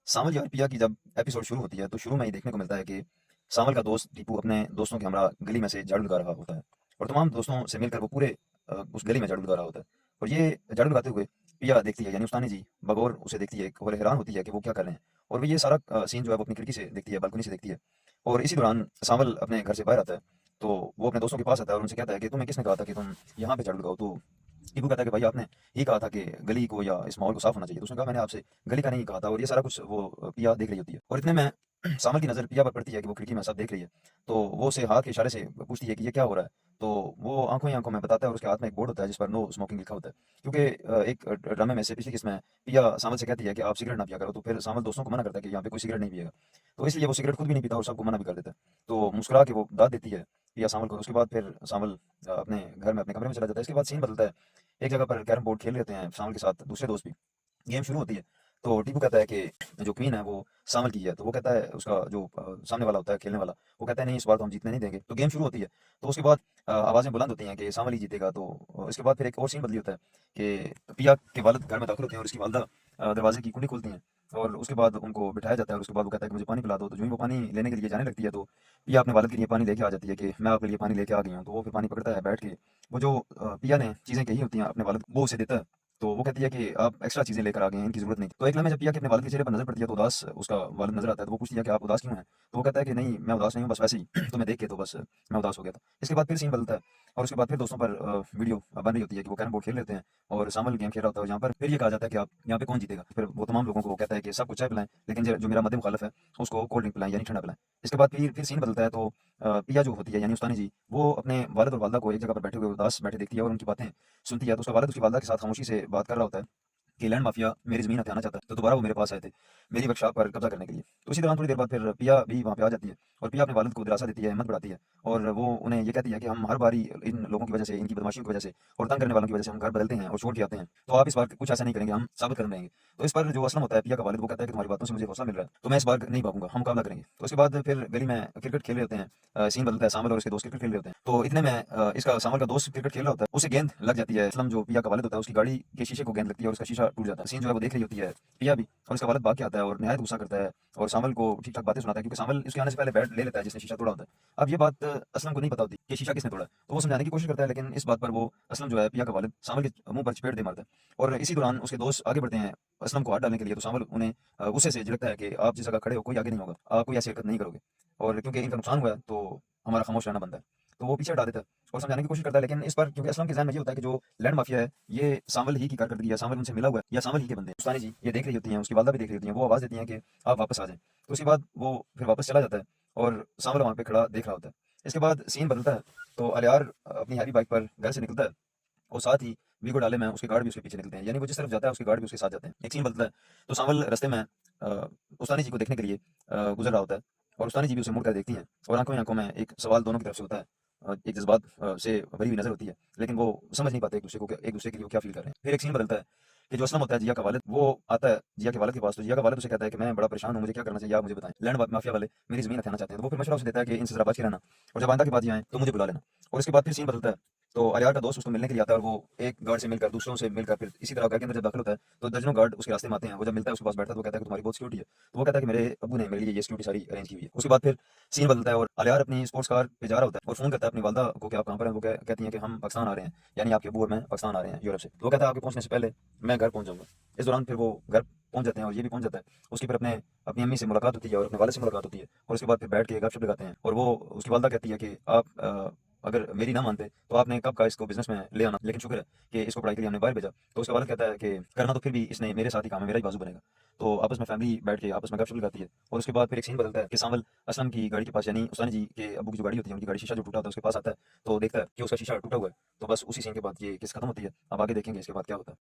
सावल और पिया की जब एपिसोड शुरू होती है तो शुरू में ही देखने को मिलता है कि सावल का दोस्त टीपू अपने दोस्तों के हमरा गली में से झाड़ू लगा रहा होता है और तमाम दोस्तों से मिलकर वो पूरे उस गली में झाड़ू लगा रहा होता है। और ये झाड़ू लगाते हुए पिया देखती है, यानी उस्तानी जी बगौर उसे देखती है और हैरान होती है कि वो क्या कर रहे हैं। और वो ये सारा सीन जो है वो अपनी खिड़की से देखती है, बालकनी से देखती है। और इसी दौरान सावल अपने घर से बाहर आता है तो वो अपने दोस्तों के पास आता है और उनसे कहता है कि तुम्हें किसने कहा था कि तुम यहाँ पे झाड़ू लगाओ। तो टीपू कहता है कि भाई आपने ही कहा था कि गली को या इस माहौल को साफ होना चाहिए। तो उसने कहा मैंने आपसे गली का नहीं कहा था। और ये सारा कुछ वो पिया देख रही होती है और इतने में सामल की नज़र पिया पर पड़ती है कि वो खिड़की में सब देख रही है। तो वो उसे हाथ के इशारे से पूछती है कि ये क्या हो रहा है। तो वो आंखों ही आंखों में बताता है और उसके हाथ में एक बोर्ड होता है जिस पर नो स्मोकिंग लिखा होता है। क्योंकि एक ड्रामे में से पिछली किस्त में पिया सामल से कहती है कि आप सिगरेट ना पिया करो, तो फिर सामल दोस्तों को मना करता है कि यहाँ पे कोई सिगरेट नहीं पिएगा। तो इसलिए वो सिगरेट खुद भी नहीं पीता और सबको मना भी कर देता है। तो मुस्कुरा के वो दाद देती है पिया सामल को। उसके बाद फिर सामल अपने घर में अपने कमरे में चला जाता है। इसके बाद सीन बदलता है, एक जगह पर कैरम बोर्ड खेल लेते हैं सामल के साथ दूसरे दोस्त भी। गेम शुरू होती है तो टीपू कहता है कि जो क्वीन है वो सामल की है। तो वो कहता है, उसका जो सामने वाला होता है खेलने वाला, वो कहता है नहीं इस बार तो हम जीतने नहीं देंगे। तो गेम शुरू होती है तो उसके बाद आवाज़ें बुलंद होती हैं कि सामल ही जीतेगा। तो इसके बाद फिर एक और सीन बदली होता है कि पिया के वालिद घर में दाखिल होते हैं और उसकी वालदा दरवाजे की कुंडी खोलती हैं। और उसके बाद उनको बिठाया जाता है और उसके बाद वो कहता है कि मुझे पानी पिला दो। तो जो ही वो पानी लेने के लिए जाने लगती है तो पिया अपने वालिद के लिए पानी लेके आ जाती है कि मैं आपके लिए पानी लेके आ गई हूँ। तो वो फिर पानी पकड़ता है बैठ के। वो जो पिया ने चीज़ें कही होती हैं अपने वालिद को, वो उसे देता है। तो वो कहती है कि आप एक्स्ट्रा चीज़ें लेकर आ गए हैं, इनकी ज़रूरत नहीं। तो एक लम्हे जब पिया के अपने वालिद के चेहरे पर नज़र पड़ती है तो उदास उसका वालिद नज़र आता है। तो वो पूछती है कि आप उदास क्यों हैं? तो वो कहता है कि नहीं मैं उदास नहीं हूँ, बस वैसे ही तुम्हें देख के तो बस मैं उदास हो गया था। इसके बाद फिर सीन बदलता है और उसके बाद फिर दोस्तों पर वीडियो बन रही होती है कि वो कैरम बोर्ड खेल लेते हैं और सामल गेम खेल रहा होता है। और यहाँ पर फिर ये कहा जाता है कि आप यहाँ पे कौन जीतेगा। फिर वो तमाम लोगों को वो कहता है कि सबको चाय पिलाएं, लेकिन जो मेरा मद्दे मुखालिफ है उसको कोल्ड ड्रिंक पिलाएं, यानी ठंडा पिलाएं। इसके बाद फिर सीन बदलता है तो पिया जो होती है यानी उस्तानी जी, वो अपने वालिद और वालदा को एक जगह पर बैठे हुए उदास बैठे देखती है और उनकी बातें सुनती है। तो उसका वालिद उसकी वालदा के साथ खामोशी से बात कर रहा होता है कि लैंड माफिया मेरी ज़मीन हथियाना चाहता है। तो दोबारा वो मेरे पास आए थे मेरी वर्कशॉप पर कब्जा करने के लिए। तो इसी दौरान थोड़ी देर बाद फिर पिया भी वहाँ पे आ जाती है और पिया अपने वालिद को दिलासा देती है, हिम्मत बढ़ाती है। और वो उन्हें ये कहती है कि हम हर बारी इन लोगों की वजह से, इनकी बदमाशियों की वजह से और तंग करने वालों की वजह से हम घर बदलते हैं और छोड़ के आते हैं। तो आप इस बार कुछ ऐसा नहीं करेंगे, हम साबित कर देंगे। तो इस पर जो असलम होता है पिया का वालिद, वो कहता है कि तुम्हारी बातों से मुझे हौसला मिल रहा है, तो मैं इस बार नहीं भागूंगा, हम मुकाबला करेंगे। तो उसके बाद फिर गली में क्रिकेट खेल रहे होते हैं। सीन बदलता है, सामल और उसके दोस्त क्रिकेट खेल रहे होते हैं। तो इतने में इसका सामल का दोस्त क्रिकेट खेल रहा होता है, उसे गेंद लग जाती है। असलम जो पिया का वालिद होता है उसकी गाड़ी के शीशे को गेंद लगती है और उसका शीशा टूट जाता है। सीन जो है वो देख रही होती है पिया भी, और उसका वालिद भाग के आता है और नहायत गुस्सा करता है और सामल को ठीक ठाक बातें सुनाता है, क्योंकि सामल उसके आने से पहले बैट ले लेता है जिसने शीशा तोड़ा होता है। अब ये बात असलम को नहीं पता होती कि शीशा किसने तोड़ा है। तो वो समझाने की कोशिश करता है, लेकिन इस बात पर वो असलम जो है पिया का वालिद सामल के मुंह पर चपेट दे मारता है। और इसी दौरान उसके दोस्त आगे बढ़ते हैं असलम को हाथ डालने के लिए। तो सामल उन्हें गुस्से से झिड़कता है कि आप जिस जगह खड़े हो कोई आगे नहीं होगा, आप कोई ऐसी हरकत नहीं करोगे, और क्योंकि इनका नुकसान हुआ है तो हमारा खामोश रहना बनता है। तो वो पीछे हटा देता है और समझाने की कोशिश करता है, लेकिन इस पर क्योंकि असलम के ज़हन में ये होता है कि जो लैंड माफिया है ये सामल ही की कारकर्दगी है, सामल उनसे मिला हुआ है या सामल ही के बंदे हैं। उस्तानी जी ये देख रही होती हैं, उसकी वालदा भी देख रही होती हैं, वो आवाज़ देती हैं कि आप वापस आ जाएं। तो उसके बाद वो फिर वापस चला जाता है और सामल वहाँ पे खड़ा देख रहा होता है। इसके बाद सीन बदलता है तो अलियार अपनी हैवी बाइक पर घर से निकलता है और साथ ही वीगो डाले में उसके गार्ड भी उसके पीछे निकलते हैं, यानी वो जिस तरफ जाता है उसके गार्ड भी उसके साथ जाते हैं। एक सीन बदलता है तो सामल रास्ते में उस्तानी जी को देखने के लिए गुजर रहा होता है और उस्तानी जी भी उसे मुड़कर देखती हैं और आंखों ही आंखों में एक सवाल दोनों की तरफ से होता है। एक जज्बात से भरी हुई नजर होती है, लेकिन वो समझ नहीं पाते एक दूसरे को एक दूसरे के लिए वो क्या फील कर रहे हैं। फिर एक सीन बदलता है कि जो असलम होता है जिया का वालिद, वो आता है जिया के वालिद के पास। तो जिया का वालिद उसे कहता है कि मैं बड़ा परेशान हूँ, मुझे क्या करना चाहिए आप मुझे बताएं, लैंड माफिया वाले मेरी जमीन हथियाना चाहते हैं। तो वो फिर मशवरा उसे देता है कि इनसे जरा बच के रहना, और जब आइंदा की बात ये आए तो मुझे बुला लेना। और उसके बाद फिर सीन बदलता है तो अलियार का दोस्त उसको मिलने के लिए आता है और वो एक गार्ड से मिलकर दूसरों से मिलकर फिर इसी तरह घर के अंदर जब दाखिल होता है तो दर्जनों गार्ड उसके रास्ते में आते हैं। वो जब मिलता है उसके पास बैठता है तो वो कहता है कि तुम्हारी बहुत सिक्योरिटी है। तो वो कहता है कि मेरे अब्बू ने मेरे लिए ये सिक्योरिटी सारी अरेंज की हुई है। उसके बाद फिर सीन बदलता है और अलियार अपनी स्पोर्ट्स कार पे जा रहा होता है और फोन करता है अपनी वालदा को कि आप कहाँ पर हैं। वो कहती हैं कि हम पाकिस्तान आ रहे हैं, यानी आपके अब्बू और मैं पाकिस्तान आ रहे हैं यूरोप से। तो वो कहता है आपके पहुंचने से पहले मैं घर पहुंच जाऊंगा। इस दौरान फिर वो घर पहुंच जाते हैं और ये भी पहुंच जाता है। उसकी फिर अपने अपनी अम्मी से मुलाकात होती है और अपने वाले से मुलाकात होती है और उसके बाद फिर बैठ के गपशप लगाते हैं। और वो उसकी वालदा कहती है कि आप अगर मेरी ना मानते तो आपने कब का इसको बिजनेस में ले आना, लेकिन शुक्र है कि इसको पढ़ाई के लिए हमने बाहर भेजा। तो उसका वालिद कहता है कि करना तो फिर भी इसने मेरे साथ ही काम है, मेरा ही बाजू बनेगा। तो आपस में फैमिली बैठ के आपस में गपशप लगाती है और उसके बाद फिर एक सीन बदलता है कि सामल असलम की गाड़ी के पास, यानी उस्तानी जी के अब्बू की जो गाड़ी होती है उनकी गाड़ी शीशा जो टूटा होता है उसके पास आता है तो देखता है कि उसका शीशा टूटा हुआ है। तो बस उसी सीन के बाद ये किस खत्म होती है। अब आगे देखेंगे इसके बाद क्या होता है।